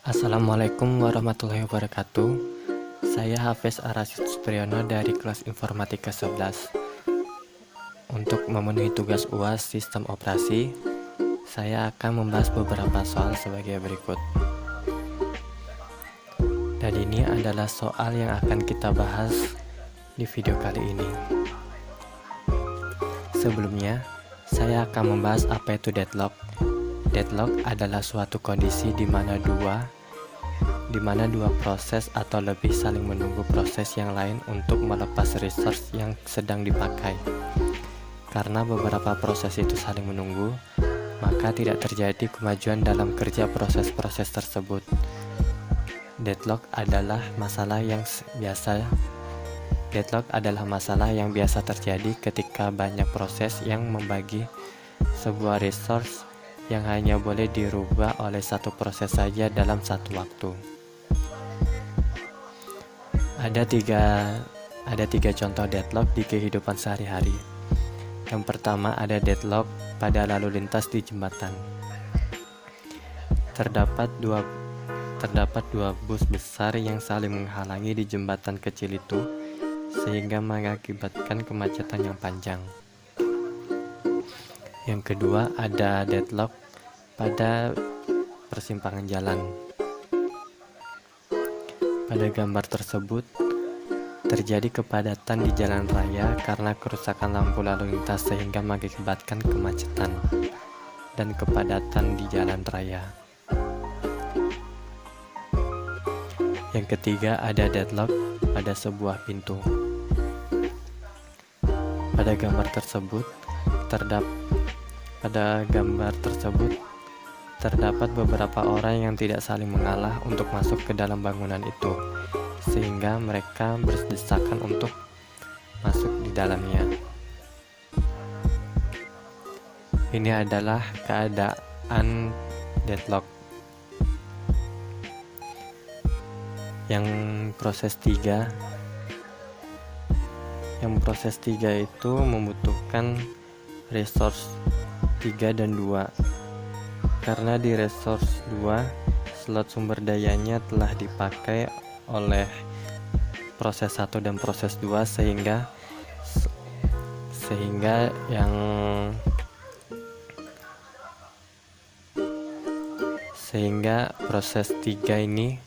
Assalamualaikum warahmatullahi wabarakatuh. Saya Hafiz Arasid Supriyono dari kelas Informatika 11. Untuk memenuhi tugas UAS Sistem Operasi, saya akan membahas beberapa soal sebagai berikut. Dan ini adalah soal yang akan kita bahas di video kali ini. Sebelumnya, saya akan membahas apa itu deadlock. Deadlock adalah suatu kondisi di mana dua proses atau lebih saling menunggu proses yang lain untuk melepas resource yang sedang dipakai. Karena beberapa proses itu saling menunggu, maka tidak terjadi kemajuan dalam kerja proses-proses tersebut. Deadlock adalah masalah yang biasa terjadi ketika banyak proses yang membagi sebuah resource yang hanya boleh dirubah oleh satu proses saja dalam satu waktu. Ada tiga contoh deadlock di kehidupan sehari-hari. Yang pertama ada deadlock pada lalu lintas di jembatan. Terdapat dua bus besar yang saling menghalangi di jembatan kecil itu, sehingga mengakibatkan kemacetan yang panjang. Yang kedua ada deadlock pada persimpangan jalan. Pada gambar tersebut, terjadi kepadatan di jalan raya karena kerusakan lampu lalu lintas sehingga mengakibatkan kemacetan dan kepadatan di jalan raya. Yang ketiga ada deadlock pada sebuah pintu. Pada gambar tersebut, terdapat beberapa orang yang tidak saling mengalah untuk masuk ke dalam bangunan itu, sehingga mereka berdesakan untuk masuk di dalamnya. Ini adalah keadaan deadlock. Yang proses 3 itu membutuhkan resource 3 dan 2. Karena di resource 2 slot sumber dayanya telah dipakai oleh proses 1 dan proses 2 sehingga proses 3 ini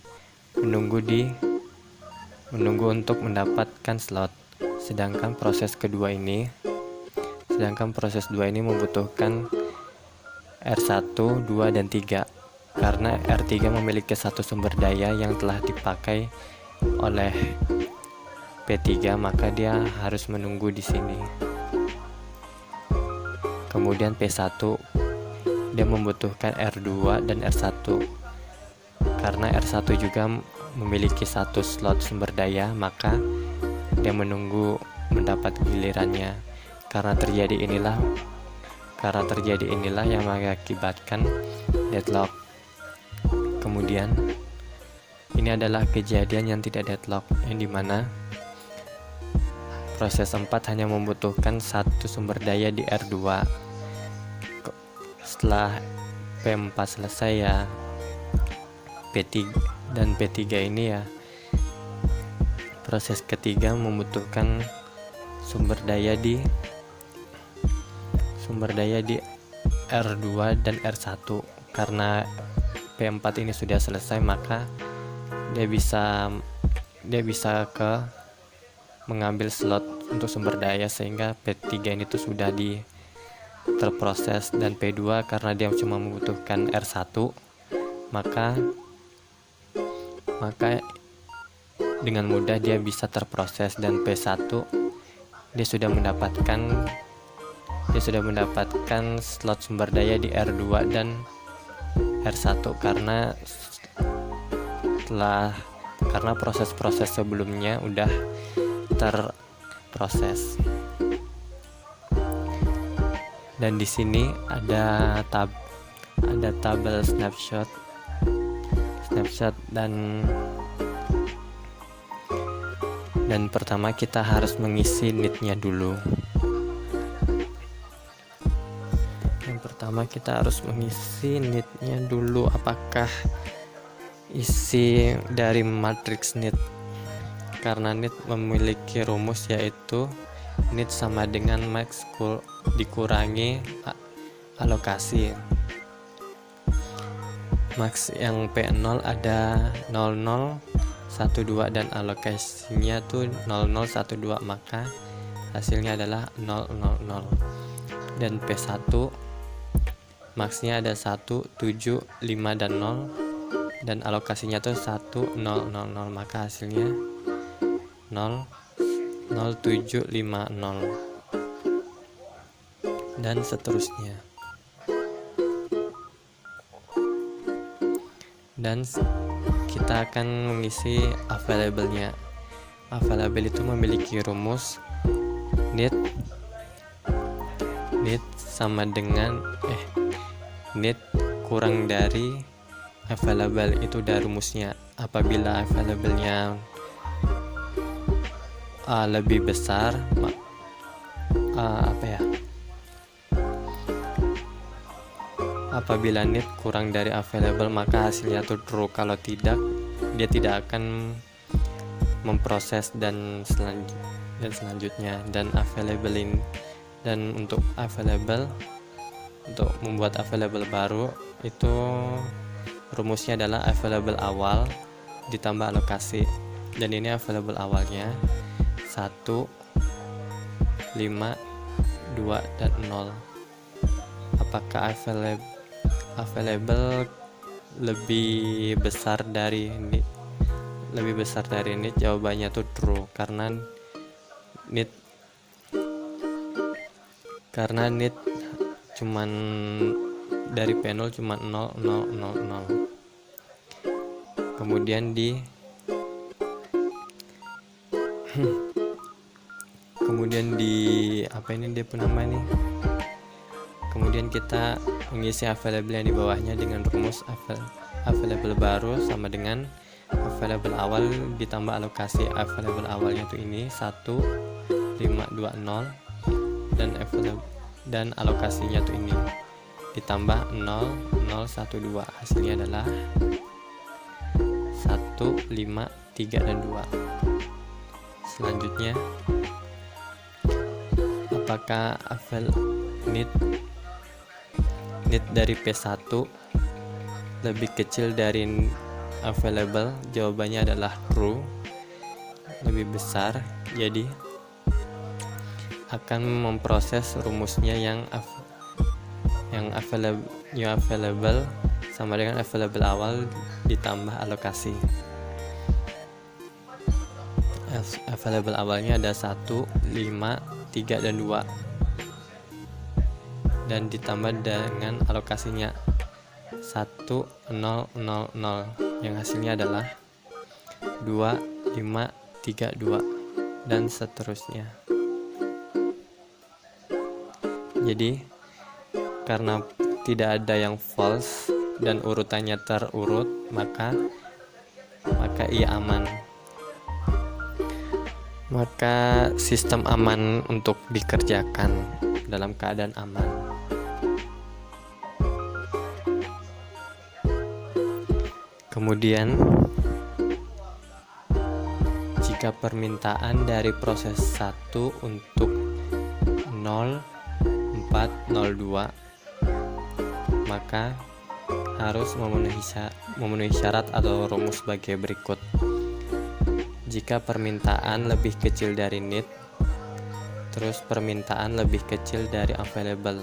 menunggu untuk mendapatkan slot. Sedangkan proses 2 ini membutuhkan R1, 2, dan 3. Karena R3 memiliki satu sumber daya yang telah dipakai oleh P3, maka dia harus menunggu di sini. Kemudian P1, dia membutuhkan R2 dan R1. Karena R1 juga memiliki satu slot sumber daya, maka dia menunggu mendapat gilirannya. Karena terjadi inilah yang mengakibatkan deadlock. Kemudian ini adalah kejadian yang tidak deadlock, yang dimana proses 4 hanya membutuhkan satu sumber daya di R2. Setelah P4 selesai ya, P3 dan P3 ini ya, proses ketiga membutuhkan sumber daya di R2 dan R1. Karena P4 ini sudah selesai, maka dia bisa mengambil slot untuk sumber daya, sehingga P3 ini tuh sudah terproses. Dan P2 karena dia cuma membutuhkan R1, maka dengan mudah dia bisa terproses. Dan P1 dia sudah mendapatkan slot sumber daya di R2 dan R1 karena proses-proses sebelumnya udah terproses. Dan di sini ada tabel snapshot dan pertama kita harus mengisi need-nya dulu. Yang pertama kita harus mengisi need-nya dulu, apakah isi dari matriks NEET. Karena NEET memiliki rumus yaitu NEET sama dengan max dikurangi alokasi. Max yang P0 ada 00, 12 dan alokasinya tuh 00, 12, maka hasilnya adalah 000. Dan P1 maxnya ada 1, 7, 5 dan 0, dan alokasinya tuh 1, 0, 0, 0, maka hasilnya 0, 0, 7, 5, 0 dan seterusnya. Dan kita akan mengisi available-nya. Available itu memiliki rumus NEET sama dengan NEET kurang dari available, itu dari rumusnya. Apabila available-nya lebih besar, apabila NEET kurang dari available maka hasilnya itu true. Kalau tidak, dia tidak akan memproses dan selanjutnya. Dan untuk membuat available baru itu rumusnya adalah available awal ditambah alokasi. Dan ini available awalnya 1, 5, 2 dan 0. Apakah available lebih besar dari NEET? Jawabannya tuh true, karena NEET cuman dari P0 cuma 0, 0, 0, 0. Kemudian kemudian kita mengisi available yang di bawahnya dengan rumus available baru sama dengan available awal ditambah alokasi. Available awalnya tuh ini 1, 5, 2, 0, dan alokasinya tuh ini ditambah 0, 0, 1, 2. Hasilnya adalah 1, 5, 3 dan 2. Selanjutnya, apakah NEET dari P1 lebih kecil dari available? Jawabannya adalah true, lebih besar. Jadi akan memproses rumusnya yang available sama dengan available awal ditambah alokasi. Available awalnya ada 1, 5, 3 dan 2, dan ditambah dengan alokasinya 1, 0, 0, 0, yang hasilnya adalah 2, 5, 3, 2 dan seterusnya. Jadi karena tidak ada yang false dan urutannya terurut, maka ia aman. Maka sistem aman untuk dikerjakan dalam keadaan aman. Kemudian jika permintaan dari proses 1 untuk 0, 4, 02, maka harus memenuhi syarat atau rumus sebagai berikut. Jika permintaan lebih kecil dari NEET, terus permintaan lebih kecil dari available,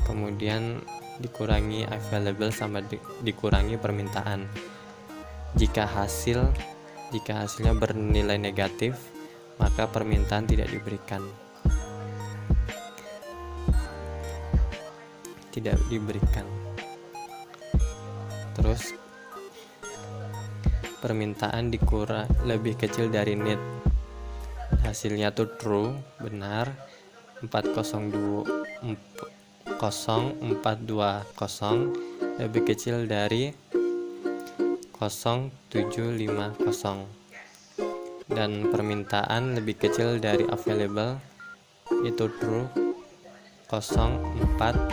kemudian dikurangi available sama dikurangi permintaan. Jika hasilnya bernilai negatif, maka permintaan tidak diberikan. Terus permintaan lebih kecil dari NEET, hasilnya tuh true, benar. 420 lebih kecil dari 0750, dan permintaan lebih kecil dari available itu true. 0420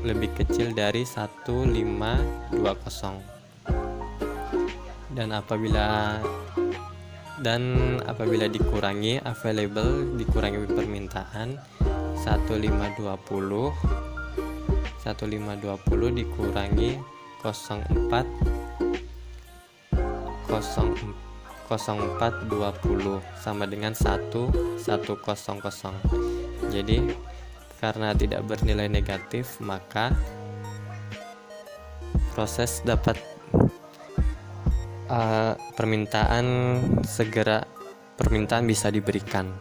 lebih kecil dari 1520. Dan apabila dikurangi available, dikurangi permintaan, 1520 dikurangi 0420 sama dengan 1100. Jadi karena tidak bernilai negatif, maka proses dapat permintaan bisa diberikan.